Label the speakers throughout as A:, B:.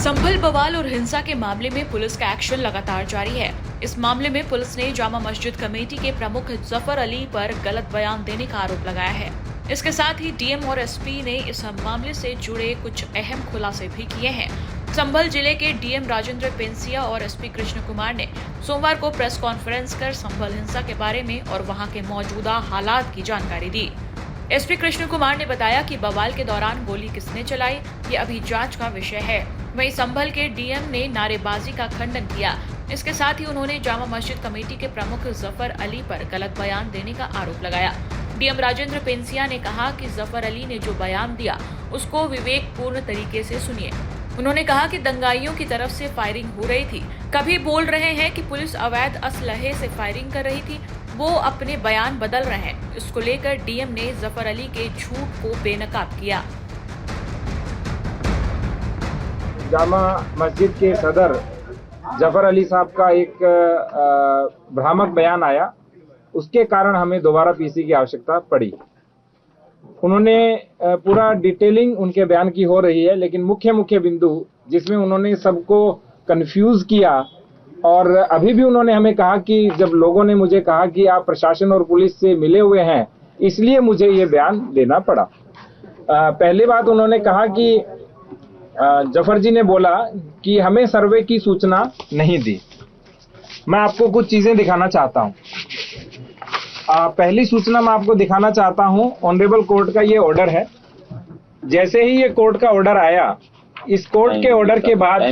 A: संभल बवाल और हिंसा के मामले में पुलिस का एक्शन लगातार जारी है। इस मामले में पुलिस ने जामा मस्जिद कमेटी के प्रमुख जफर अली पर गलत बयान देने का आरोप लगाया है। इसके साथ ही डीएम और एसपी ने इस मामले से जुड़े कुछ अहम खुलासे भी किए हैं। संभल जिले के डीएम राजेंद्र पेंसिया और एसपी कृष्ण कुमार ने सोमवार को प्रेस कॉन्फ्रेंस कर संभल हिंसा के बारे में और वहां के मौजूदा हालात की जानकारी दी। एसपी कृष्ण कुमार ने बताया कि बवाल के दौरान गोली किसने चलाई, ये अभी जांच का विषय है। वहीं संभल के डीएम ने नारेबाजी का खंडन किया। इसके साथ ही उन्होंने जामा मस्जिद कमेटी के प्रमुख जफर अली पर गलत बयान देने का आरोप लगाया। डीएम राजेंद्र पेंसिया ने कहा कि जफर अली ने जो बयान दिया उसको विवेकपूर्ण तरीके से सुनिए। उन्होंने कहा कि दंगाइयों की तरफ से फायरिंग हो रही थी। कभी बोल रहे हैं कि पुलिस अवैध असलहे से फायरिंग कर रही थी, वो अपने बयान बदल रहे हैं। इसको लेकर डीएम ने जफर अली के झूठ को बेनकाब किया।
B: जामा मस्जिद के सदर जफर अली साहब का एक भ्रामक बयान आया, उसके कारण हमें दोबारा पीसी की आवश्यकता पड़ी। उन्होंने पूरा डिटेलिंग उनके बयान की हो रही है, लेकिन मुख्य बिंदु जिसमें उन्होंने सबको कंफ्यूज किया, और अभी भी उन्होंने हमें कहा कि जब लोगों ने मुझे कहा कि आप प्रशासन और पुलिस से मिले हुए हैं, इसलिए मुझे ये बयान देना पड़ा। पहली बात उन्होंने कहा कि जफर जी ने बोला कि हमें सर्वे की सूचना नहीं दी। मैं आपको कुछ चीजें दिखाना चाहता हूं। पहली सूचना मैं आपको दिखाना चाहता हूं, ऑनरेबल कोर्ट का ये ऑर्डर है। जैसे ही ये कोर्ट का ऑर्डर आया, इस कोर्ट के ऑर्डर के बाद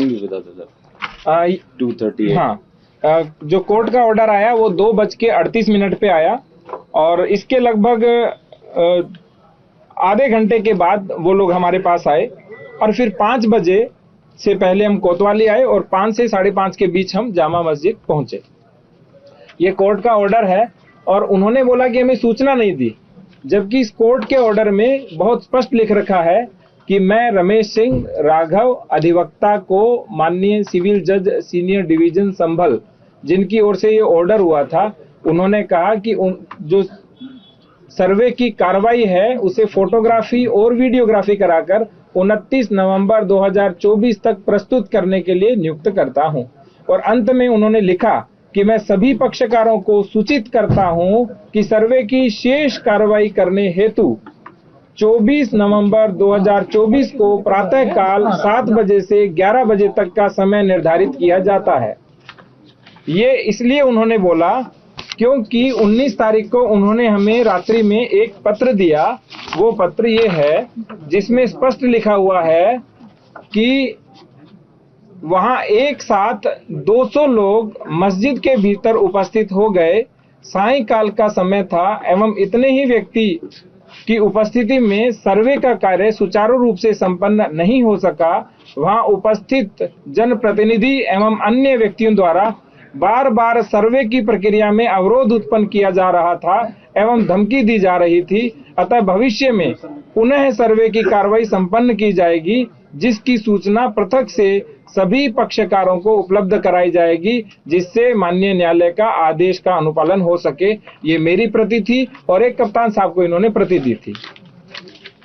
C: 2:30
B: हाँ, जो कोर्ट का ऑर्डर आया वो 2:38 पे आया, और इसके लगभग आधे घंटे के बाद वो लोग हमारे पास आए, और फिर 5 बजे से पहले हम कोतवाली आए और 5 से 5:30 के बीच हम जामा मस्जिद पहुंचे। ये कोर्ट का ऑर्डर है, और उन्होंने बोला कि हमें सूचना नहीं दी, जबकि इस कोर्ट के ऑर्डर में बहुत स्पष्ट लिख रखा है कि मैं रमेश सिंह राघव अधिवक्ता को माननीय सिविल जज सीनियर डिवीजन संभल, जिनकी ओर से ये ऑर्डर हुआ था, उन्होंने कहा कि जो सर्वे की कार्रवाई है उसे फोटोग्राफी और वीडियोग्राफी कराकर 29 नवंबर 2024 तक प्रस्तुत करने के लिए नियुक्त करता हूं। और अंत में उन्होंने लिखा कि मैं सभी पक्षकारों को सूचित करता हूं कि सर्वे की शेष कार्रवाई करने हेतु 24 नवंबर 2024 को प्रातःकाल 7 बजे से 11 बजे तक का समय निर्धारित किया जाता है। ये इसलिए उन्होंने बोला क्योंकि 19 तारीख को उन्होंने हमें रात्रि में एक पत्र दिया। वो पत्र ये है जिसमें स्पष्ट लिखा हुआ है कि वहां एक साथ 200 लोग मस्जिद के भीतर उपस्थित हो गए। सायंकाल का समय था एवं इतने ही व्यक्ति की उपस्थिति में सर्वे का कार्य सुचारू रूप से संपन्न नहीं हो सका। वहां उपस्थित जनप्रतिनिधि एवं अन्य व्यक्तियों द्वारा बार बार सर्वे की प्रक्रिया में अवरोध उत्पन्न किया जा रहा था एवं धमकी दी जा रही थी। अतः भविष्य में पुनः सर्वे की कार्रवाई संपन्न की जाएगी, जिसकी सूचना पृथक से सभी पक्षकारों को उपलब्ध कराई जाएगी, जिससे माननीय न्यायालय का आदेश का अनुपालन हो सके। ये मेरी प्रति थी, और एक कप्तान साहब को इन्होंने प्रति दी थी।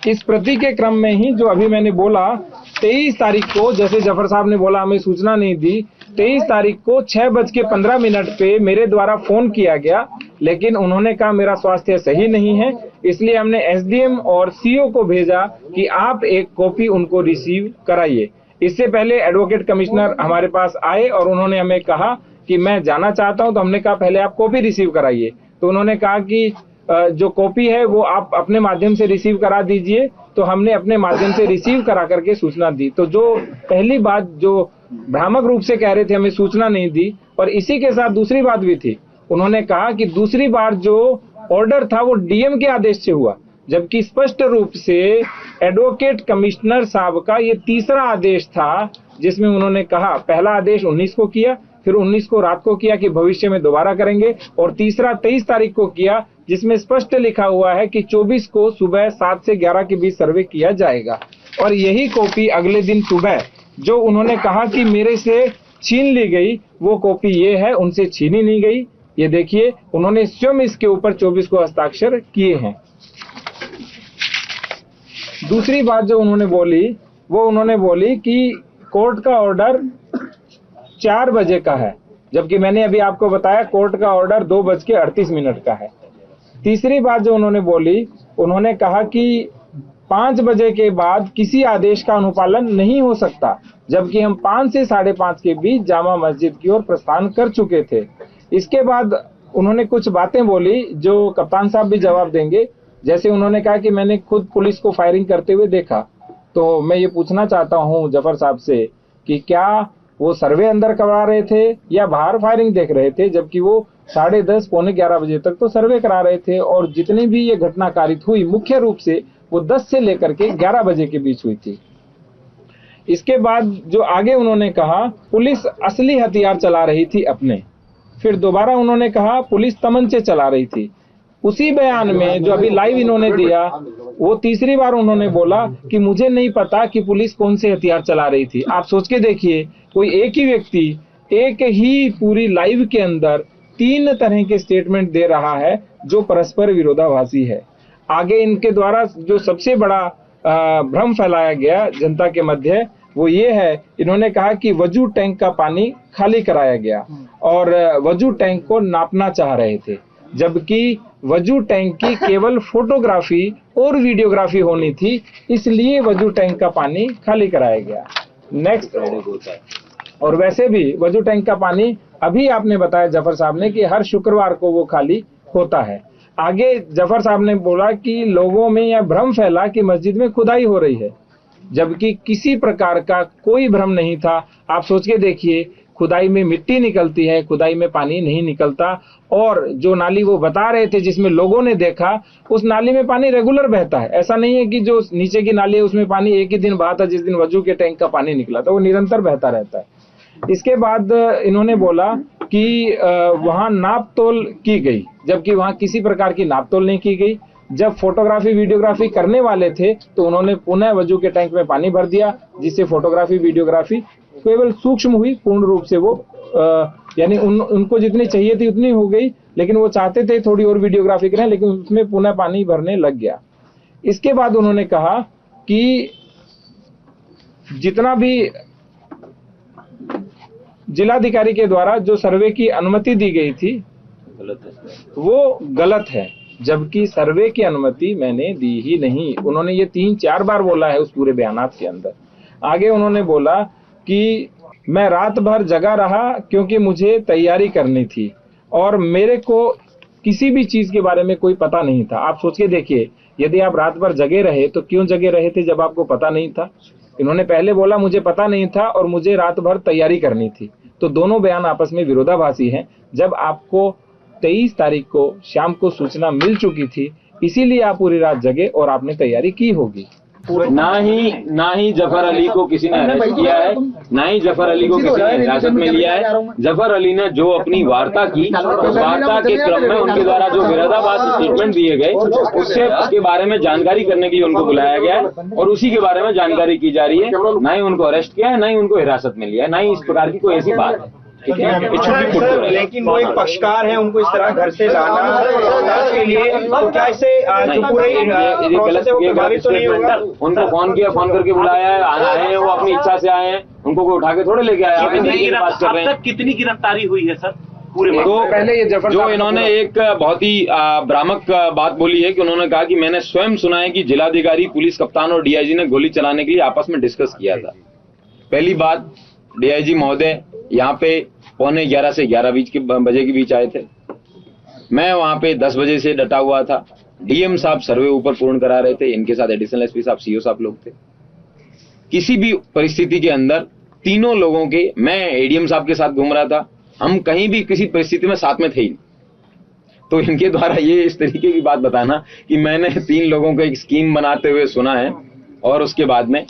B: इस प्रति के क्रम में ही जो अभी मैंने बोला, 23 तारीख को जैसे जफर साहब ने बोला हमें सूचना नहीं दी, 23 तारीख को 6:15 पे मेरे द्वारा फोन किया गया, लेकिन उन्होंने कहा मेरा स्वास्थ्य सही नहीं है, इसलिए हमने एसडीएम और सीओ को भेजा कि आप एक कॉपी उनको रिसीव कराइए। इससे पहले एडवोकेट कमिश्नर हमारे पास आए और उन्होंने हमें कहा कि मैं जाना चाहता हूं, तो हमने कहा पहले आप कॉपी रिसीव कराइए। तो उन्होंने कहा कि जो कॉपी है वो आप अपने माध्यम से रिसीव करा दीजिए। तो हमने अपने माध्यम से रिसीव करा करके सूचना दी। तो जो पहली बात जो भ्रामक रूप से कह रहे थे हमें सूचना नहीं दी, और इसी के साथ दूसरी बात भी थी। उन्होंने कहा कि दूसरी बार जो ऑर्डर था वो डीएम के आदेश से हुआ, जबकि स्पष्ट रूप से एडवोकेट कमिश्नर साहब का ये तीसरा आदेश था, जिसमें उन्होंने कहा पहला आदेश 19 को किया, फिर 19 को रात को किया कि भविष्य में दोबारा करेंगे, और तीसरा 23 तारीख को किया, जिसमें स्पष्ट लिखा हुआ है कि 24 को सुबह 7 से 11 के बीच सर्वे किया जाएगा। और यही कॉपी अगले दिन सुबह जो उन्होंने कहा कि मेरे से छीन ली गई, वो कॉपी ये है, उनसे छीनी नहीं गई। ये देखिए, उन्होंने स्वयं इसके ऊपर 24 को हस्ताक्षर किए हैं। दूसरी बात जो उन्होंने बोली वो उन्होंने बोली कि कोर्ट का ऑर्डर 4 बजे का है, जबकि मैंने अभी आपको बताया कोर्ट का ऑर्डर 2:38 का है। तीसरी बात जो उन्होंने बोली, उन्होंने कहा कि 5 बजे के बाद किसी आदेश का अनुपालन नहीं हो सकता, जबकि हम 5 से 5:30 के बीच जामा मस्जिद की ओर प्रस्थान कर चुके थे। इसके बाद उन्होंने कुछ बातें बोली जो कप्तान साहब भी जवाब देंगे। जैसे उन्होंने कहा कि मैंने खुद पुलिस को फायरिंग करते हुए देखा। तो मैं ये पूछना चाहता हूं जफर साहब से कि क्या वो सर्वे अंदर करा रहे थे या बाहर फायरिंग देख रहे थे, जबकि वो 10:30 पौने 11 बजे तक तो सर्वे करा रहे थे। और जितनी भी ये घटना कारित हुई मुख्य रूप से वो 10 से लेकर के 11 बजे के बीच हुई थी। इसके बाद जो आगे उन्होंने कहा पुलिस असली हथियार चला रही थी अपने। फिर दोबारा उन्होंने कहा पुलिस तमंचे चला रही थी। उसी बयान में जो अभी लाइव इन्होंने दिया, वो तीसरी बार उन्होंने बोला कि मुझे नहीं पता कि पुलिस कौन से हथियार चला रही थी। आप सोच के देखिए, कोई एक ही व्यक्ति एक ही पूरी लाइव के अंदर 3 तरह के स्टेटमेंट दे रहा है जो परस्पर विरोधाभासी है। आगे इनके द्वारा जो सबसे बड़ा भ्रम फैलाया गया जनता के मध्य, वो ये है, इन्होंने कहा कि वजू टैंक का पानी खाली कराया गया और वजू टैंक को नापना चाह रहे थे, जबकि वजू टैंक की केवल फोटोग्राफी और वीडियोग्राफी होनी थी, इसलिए वजू टैंक का पानी खाली कराया गया। नेक्स्ट, और वैसे भी वजू टैंक का पानी अभी आपने बताया जफर साहब ने कि हर शुक्रवार को वो खाली होता है। आगे जफर साहब ने बोला कि लोगों में यह भ्रम फैला कि मस्जिद में खुदाई हो रही है, जबकि किसी प्रकार का कोई भ्रम नहीं था। आप सोच के देखिए, खुदाई में मिट्टी निकलती है, खुदाई में पानी नहीं निकलता। और जो नाली वो बता रहे थे जिसमें लोगों ने देखा, उस नाली में पानी रेगुलर बहता है। ऐसा नहीं है कि जो नीचे की नाली है उसमें पानी एक ही दिन बहा था, जिस दिन वजू के टैंक का पानी निकला था, वो निरंतर बहता रहता है। इसके बाद इन्होंने बोला कि वहां नाप तोल की गई, जबकि वहां किसी प्रकार की नाप तोल नहीं की गई। जब फोटोग्राफी वीडियोग्राफी करने वाले थे तो उन्होंने पुनः वजू के टैंक में पानी भर दिया, जिससे फोटोग्राफी वीडियोग्राफी केवल सूक्ष्म हुई, पूर्ण रूप से वो यानी उनको जितनी चाहिए थी उतनी हो गई, लेकिन वो चाहते थे थोड़ी और वीडियोग्राफी करें, लेकिन उसमें पुनः पानी भरने लग गया। इसके बाद उन्होंने कहा कि जितना भी जिलाधिकारी के द्वारा जो सर्वे की अनुमति दी गई थी वो गलत है, जबकि सर्वे की अनुमति मैंने दी ही नहीं। उन्होंने ये 3-4 बार बोला है उस पूरे बयानात के अंदर। आगे उन्होंने बोला कि मैं रात भर जगा रहा क्योंकि मुझे तैयारी करनी थी और मेरे को किसी भी चीज के बारे में कोई पता नहीं था। आप सोच के देखिए, यदि आप रात भर जगे रहे तो क्यों जगे रहे थे जब आपको पता नहीं था? इन्होंने पहले बोला मुझे पता नहीं था और मुझे रात भर तैयारी करनी थी, तो दोनों बयान आपस में विरोधाभासी हैं। जब आपको 23 तारीख को शाम को सूचना मिल चुकी थी, इसीलिए आप पूरी रात जगे और आपने तैयारी की होगी।
C: ना ही जफर अली को किसी ने अरेस्ट किया है, ना ही जफर अली को किसी ने हिरासत में लिया है। जफर अली ने जो अपनी वार्ता की, उस वार्ता के क्रम में उनके द्वारा जो विरोधाभासी स्टेटमेंट दिए गए, उसके बारे में जानकारी करने के लिए उनको बुलाया गया है और उसी के बारे में जानकारी की जा रही है। ना ही उनको अरेस्ट किया है, ना ही उनको हिरासत में लिया है, ना ही इस प्रकार की कोई ऐसी बात है।
D: लेकिन वो एक पक्षकार है, उनको इस तरह घर से लाना के लिए तो क्या इससे
C: उनको फोन किया, फोन करके बुलाया है, आए हैं, वो अपनी इच्छा से आए हैं, उनको कोई उठा के थोड़े लेके आया।
E: अब तक कितनी गिरफ्तारी हुई है सर पूरे?
C: तो पहले ये जो इन्होंने एक बहुत ही भ्रामक बात बोली है कि उन्होंने कहा कि मैंने स्वयं सुना है कि जिलाधिकारी, पुलिस कप्तान और डीआईजी ने गोली चलाने के लिए आपस में डिस्कस किया था। पहली बात, डीआईजी महोदय यहाँ पे 11:15 से 11 बजे के बीच आए थे। मैं वहां पे 10 बजे से डटा हुआ था। डीएम साहब सर्वे ऊपर पूर्ण करा रहे थे, इनके साथ एडिशनल एसपी साहब, सीओ साहब लोग थे। किसी भी परिस्थिति के अंदर तीनों लोगों के, मैं एडीएम साहब के साथ घूम रहा था, हम कहीं भी किसी परिस्थिति में साथ में थे ही। तो इनके द्वारा ये इस तरीके की बात बताना कि मैंने 3 लोगों को एक स्कीम बनाते हुए सुना है और उसके बाद में,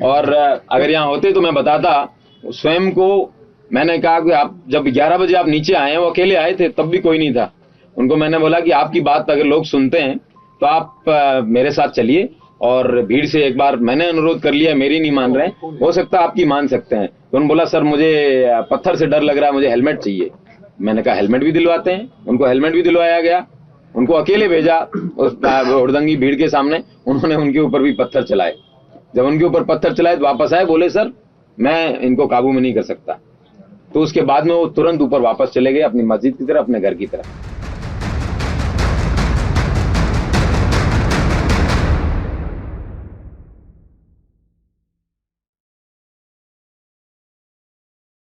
C: और अगर यहाँ होते तो मैं बताता। स्वयं को मैंने कहा कि आप जब 11 बजे आप नीचे आए हैं, वो अकेले आए थे, तब भी कोई नहीं था। उनको मैंने बोला कि आपकी बात अगर लोग सुनते हैं तो आप मेरे साथ चलिए, और भीड़ से एक बार मैंने अनुरोध कर लिया, मेरी नहीं मान रहे, हो सकता आपकी मान सकते हैं। तो उन्होंने बोला सर मुझे पत्थर से डर लग रहा है, मुझे हेलमेट चाहिए। मैंने कहा हेलमेट भी दिलवाते हैं। उनको हेलमेट भी दिलवाया गया, उनको अकेले भेजा उस हुड़दंगी भीड़ के सामने। उन्होंने उनके ऊपर भी पत्थर चलाए। जब उनके ऊपर पत्थर चलाए तो वापस आए, बोले सर मैं इनको काबू में नहीं कर सकता। तो उसके बाद में वो तुरंत ऊपर वापस चले गए अपनी मस्जिद की तरफ, अपने घर की तरफ।